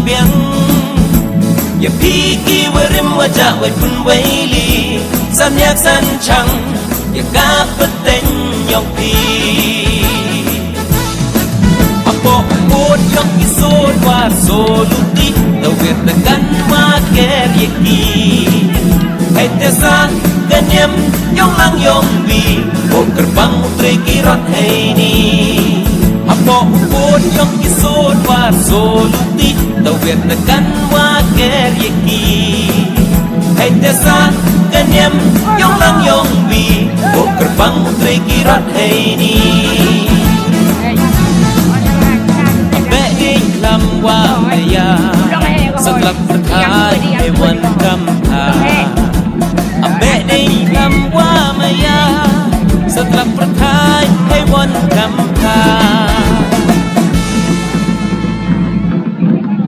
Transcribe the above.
biểnอย่าพี่กี่ว่าริมว่าจะไว้พุ่นไว้ลีสามแยกสันชังอย่ากาบเต็งยองพี่อะบอกพูดยองกิโซดว่าโซลุติตะเวทตะกันว่าแกเรียกีให้แต่ซากันยำยองลังยองบีโอกระบังมุตรีกีรถให้นี่อะบอกพูดยองกิโซดว่าโซลุติตะเวทตะกันว่าแกเรียกีให้แต่ซากันยำยองลังยองบีโอกระบังมุตรีกีรถให้นี่ลำว่าไม่ยาสำหรับประทานในวันกำพา